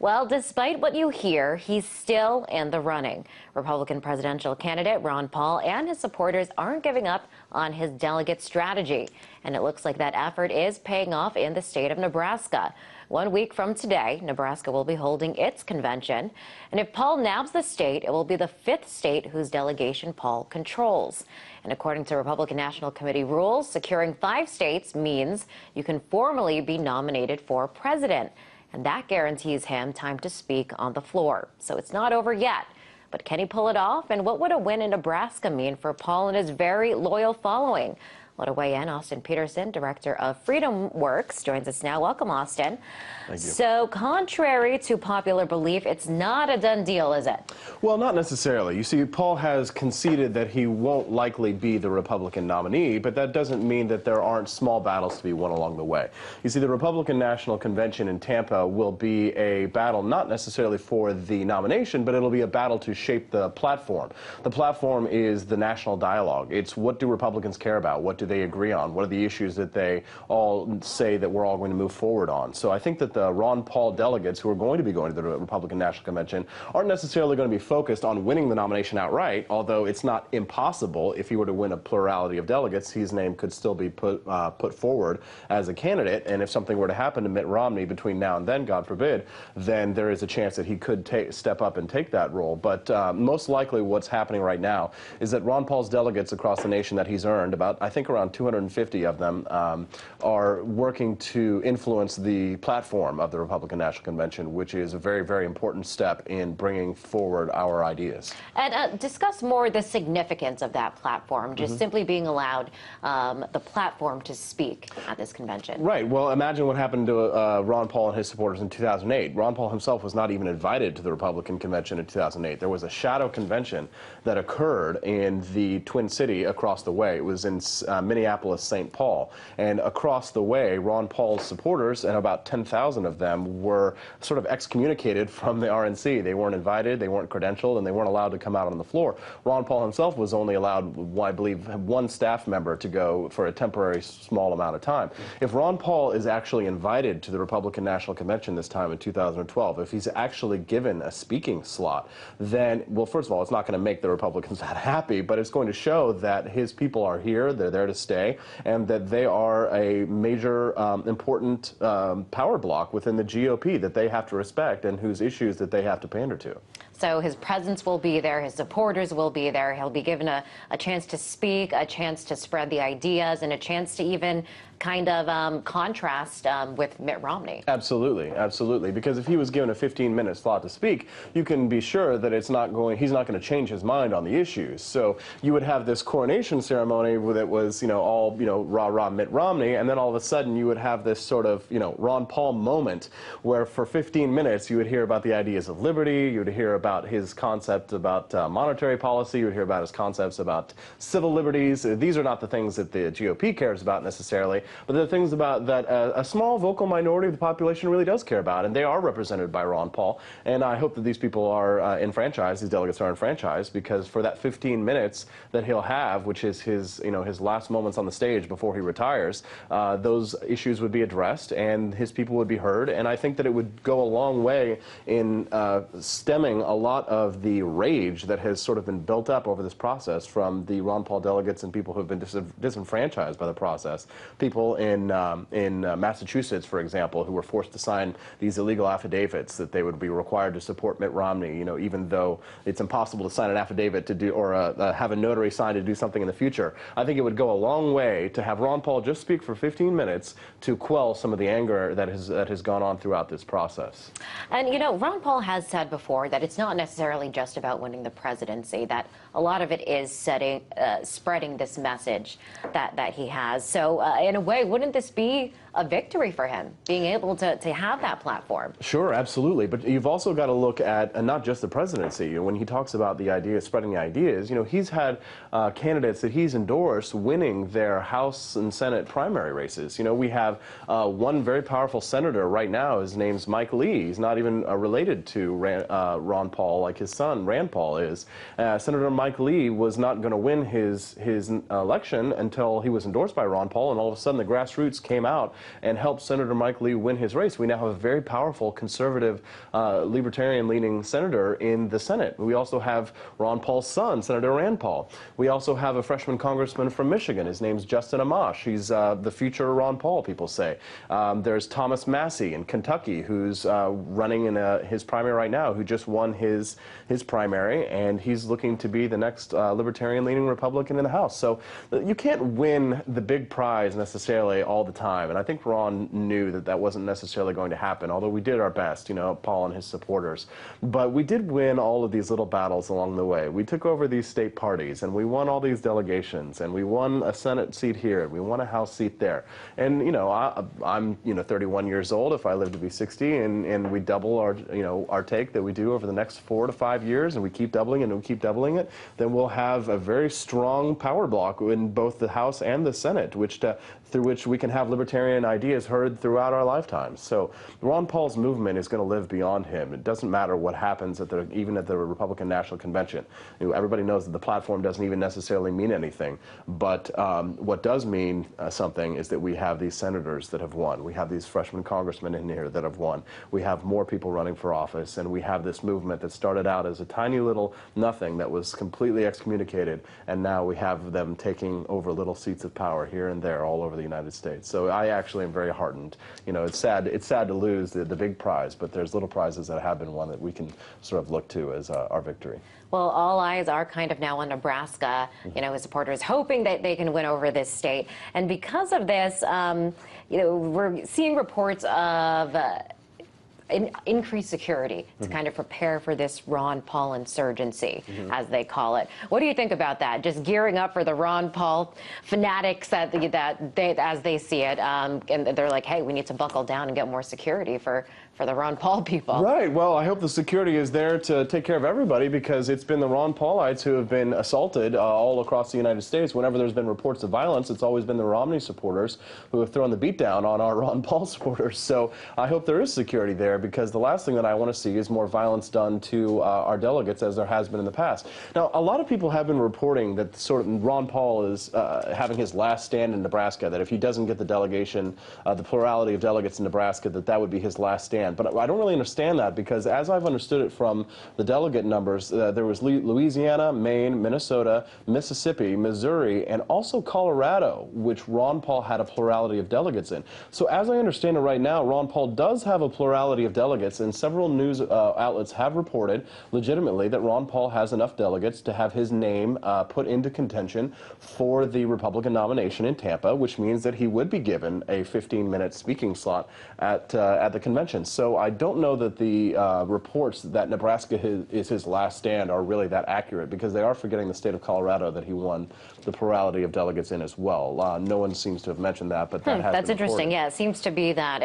Well, despite what you hear, he's still in the running. Republican presidential candidate Ron Paul and his supporters aren't giving up on his delegate strategy. And it looks like that effort is paying off in the state of Nebraska. 1 week from today, Nebraska will be holding its convention. And if Paul nabs the state, it will be the fifth state whose delegation Paul controls. And according to Republican National Committee rules, securing 5 states means you can formally be nominated for president. And that guarantees him time to speak on the floor. So it's not over yet. But can he pull it off? And what would a win in Nebraska mean for Paul and his very loyal following? Well, to weigh in, Austin Peterson, director of Freedom Works, joins us now. Welcome, Austin. Thank you. So, contrary to popular belief, it's not a done deal, is it? Well, not necessarily. You see, Paul has conceded that he won't likely be the Republican nominee, but that doesn't mean that there aren't small battles to be won along the way. You see, the Republican National Convention in Tampa will be a battle not necessarily for the nomination, but it'll be a battle to shape the platform. The platform is the national dialogue. It's what do Republicans care about? What do they agree on? What are the issues that they all say that we're all going to move forward on? So I think that the Ron Paul delegates who are going to be going to the Republican National Convention aren't necessarily going to be focused on winning the nomination outright, although it's not impossible. If he were to win a plurality of delegates, his name could still be put forward as a candidate. And if something were to happen to Mitt Romney between now and then, God forbid, then there is a chance that he could step up and take that role. But most likely what's happening right now is that Ron Paul's delegates across the nation that he's earned, about, I think, around 250 of them are working to influence the platform of the Republican National Convention, which is a very, very important step in bringing forward our ideas. And discuss more the significance of that platform, just simply being allowed the platform to speak at this convention. Right. Well, imagine what happened to Ron Paul and his supporters in 2008. Ron Paul himself was not even invited to the Republican convention in 2008. There was a shadow convention that occurred in the Twin City across the way. It was in Minneapolis, St. Paul. And across the way, Ron Paul's supporters, and about 10,000 of them, were sort of excommunicated from the RNC. They weren't invited, they weren't credentialed, and they weren't allowed to come out on the floor. Ron Paul himself was only allowed, I believe, one staff member to go for a temporary small amount of time. If Ron Paul is actually invited to the Republican National Convention this time in 2012, if he's actually given a speaking slot, then, well, first of all, it's not going to make the Republicans that happy, but it's going to show that his people are here, they're there to stay, and that they are a major, important power block within the GOP that they have to respect and whose issues that they have to pander to. So his presence will be there, his supporters will be there, he'll be given a chance to speak, a chance to spread the ideas, and a chance to even kind of contrast with Mitt Romney. Absolutely, absolutely. Because if he was given a 15-minute slot to speak, you can be sure that he's not going to change his mind on the issues. So you would have this coronation ceremony that was, all, rah-rah Mitt Romney, and then all of a sudden you would have this sort of, Ron Paul moment where for 15 minutes you would hear about the ideas of liberty, you would hear about his concept about monetary policy, you would hear about his concepts about civil liberties. These are not the things that the GOP cares about necessarily, but the things about that a small vocal minority of the population really does care about, and they are represented by Ron Paul. And I hope that these people are enfranchised, these delegates are enfranchised, because for that 15 minutes that he'll have, which is his, his last moments on the stage before he retires, those issues would be addressed and his people would be heard. And I think that it would go a long way in stemming a lot of the rage that has sort of been built up over this process from the Ron Paul delegates and people who have been disenfranchised by the process. People in Massachusetts, for example, who were forced to sign these illegal affidavits that they would be required to support Mitt Romney, even though it's impossible to sign an affidavit to do, or have a notary sign to do something in the future. I think it would go a long way to have Ron Paul just speak for 15 minutes to quell some of the anger that has gone on throughout this process. And, Ron Paul has said before that it's not necessarily just about winning the presidency, that a lot of it is spreading this message that he has. So in a way, wouldn't this be a victory for him, being able to have that platform? Sure, absolutely. But you've also got to look at not just the presidency. When he talks about the ideas, spreading the ideas, he's had candidates that he's endorsed winning their House and Senate primary races. We have one very powerful senator right now. His name's Mike Lee. He's not even related to Ron Paul like his son Rand Paul is. Senator Mike Lee was not going to win his election until he was endorsed by Ron Paul, and all of a sudden the grassroots came out and helped Senator Mike Lee win his race. We now have a very powerful conservative, libertarian-leaning senator in the Senate. We also have Ron Paul's son, Senator Rand Paul. We also have a freshman congressman from Michigan. His name's Justin Amash. He's the future Ron Paul, people say. There's Thomas Massey in Kentucky, who's running in his primary right now, who just won his primary, and he's looking to be the next libertarian-leaning Republican in the House. So you can't win the big prize necessarily all the time, and I think Ron knew that that wasn't necessarily going to happen, although we did our best, you know, Paul and his supporters. But we did win all of these little battles along the way. We took over these state parties, and we won all these delegations, and we won a Senate seat here, and we won a House seat there. And, you know, I'm 31 years old. If I live to be 60, and we double our take that we do over the next 4 to 5 years, and we keep doubling it and we keep doubling it, then we'll have a very strong power block in both the House and the Senate, through which we can have libertarian ideas heard throughout our lifetimes. So Ron Paul's movement is going to live beyond him. It doesn't matter what happens even at the Republican National Convention. You know, everybody knows that the platform doesn't even necessarily mean anything. But what does mean something is that we have these senators that have won. We have these freshman congressmen in here that have won. We have more people running for office, and we have this movement that started out as a tiny little nothing that was completely excommunicated, and now we have them taking over little seats of power here and there all over the United States. So I actually am very heartened. You know, it's sad to lose the big prize, but there's little prizes that have been won that we can sort of look to as our victory. Well, all eyes are kind of now on Nebraska, you know, his supporters hoping that they can win over this state. And because of this, you know, we're seeing reports of increased security to kind of prepare for this Ron Paul insurgency, as they call it. What do you think about that? Just gearing up for the Ron Paul fanatics as they see it, and they're like, hey, we need to buckle down and get more security for the Ron Paul people. Right. Well, I hope the security is there to take care of everybody, because it's been the Ron Paulites who have been assaulted all across the United States. Whenever there's been reports of violence, it's always been the Romney supporters who have thrown the beat down on our Ron Paul supporters. So I hope there is security there, because the last thing that I want to see is more violence done to our delegates, as there has been in the past. Now, a lot of people have been reporting that sort of Ron Paul is having his last stand in Nebraska, that if he doesn't get the delegation, the plurality of delegates in Nebraska, that would be his last stand. But I don't really understand that, because as I've understood it from the delegate numbers, there was Louisiana, Maine, Minnesota, Mississippi, Missouri, and also Colorado, which Ron Paul had a plurality of delegates in. So as I understand it right now, Ron Paul does have a plurality of delegates, and several news outlets have reported legitimately that Ron Paul has enough delegates to have his name put into contention for the Republican nomination in Tampa, which means that he would be given a 15-minute speaking slot at the convention. So I don't know that the reports that Nebraska is his last stand are really that accurate, because they are forgetting the state of Colorado that he won the plurality of delegates in as well. No one seems to have mentioned that, but that has That's been interesting. reported. Yeah, it seems to be that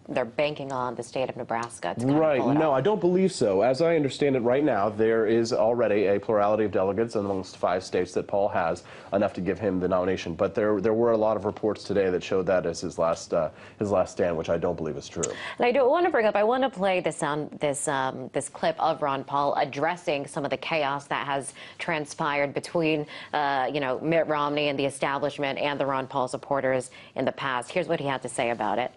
they're banking on the state of Nebraska to kind Right. of pull it No, off. I don't believe so. As I understand it right now, there is already a plurality of delegates amongst 5 states that Paul has, enough to give him the nomination. But there were a lot of reports today that showed that as his last stand, which I don't believe is true. And I do want to bring up, I want to play this clip of Ron Paul addressing some of the chaos that has transpired between, you know, Mitt Romney and the establishment and the Ron Paul supporters in the past. Here's what he had to say about it.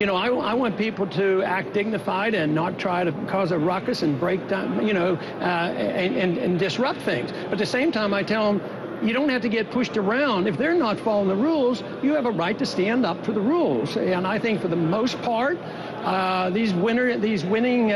You know, I want people to act dignified and not try to cause a ruckus and break down, you know, and disrupt things. But at the same time, I tell them, you don't have to get pushed around. If they're not following the rules, you have a right to stand up for the rules. And I think for the most part, these winning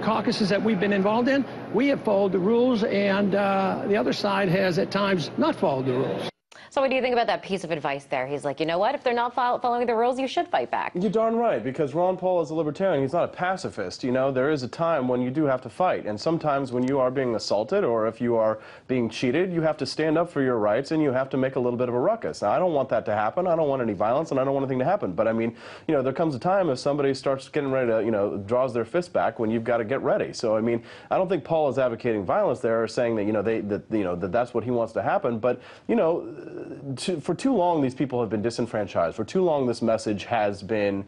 caucuses that we've been involved in, we have followed the rules, and the other side has at times not followed the rules. So what do you think about that piece of advice there? He's like, you know what? If they're not following the rules, you should fight back. You're darn right, because Ron Paul is a libertarian. He's not a pacifist. You know, there is a time when you do have to fight. And sometimes when you are being assaulted, or if you are being cheated, you have to stand up for your rights, and you have to make a little bit of a ruckus. Now, I don't want that to happen. I don't want any violence, and I don't want anything to happen. But I mean, you know, there comes a time if somebody starts getting ready to, you know, draws their fist back, when you've got to get ready. So I mean, I don't think Paul is advocating violence there, or saying that, you know, that's what he wants to happen. But, you know, for too long, these people have been disenfranchised. For too long, this message has been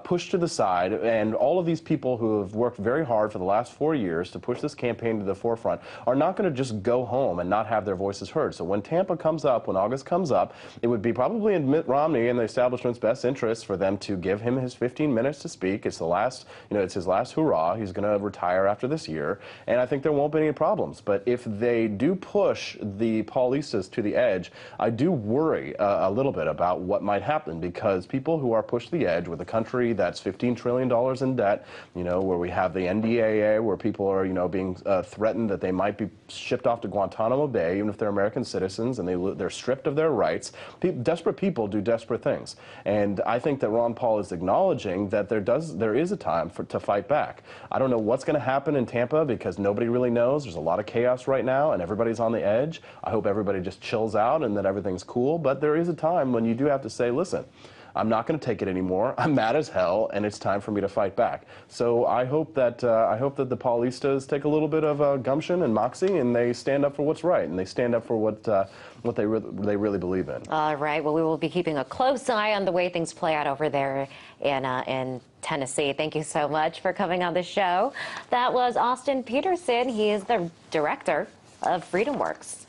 pushed to the side, and all of these people who have worked very hard for the last 4 years to push this campaign to the forefront are not going to just go home and not have their voices heard. So when Tampa comes up, when August comes up, it would be probably in Mitt Romney and the establishment's best interest for them to give him his 15 minutes to speak. It's the last, it's his last hurrah. He's going to retire after this year, and I think there won't be any problems. But if they do push the Paulistas to the edge, I do worry a little bit about what might happen, because people who are pushed to the edge with a country that's $15 trillion in debt, where we have the NDAA, where people are, being threatened that they might be shipped off to Guantanamo Bay, even if they're American citizens, and they're stripped of their rights. Desperate people do desperate things. And I think that Ron Paul is acknowledging that there is a time to fight back. I don't know what's going to happen in Tampa, because nobody really knows. There's a lot of chaos right now, and everybody's on the edge. I hope everybody just chills out and that everything's cool, but there is a time when you do have to say, listen, I'm not going to take it anymore. I'm mad as hell, and it's time for me to fight back. So I hope that the Paulistas take a little bit of gumption and moxie, and they stand up for what's right, and they stand up for what they really believe in. All right. Well, we will be keeping a close eye on the way things play out over there in Tennessee. Thank you so much for coming on the show. That was Austin Peterson. He is the director of FreedomWorks.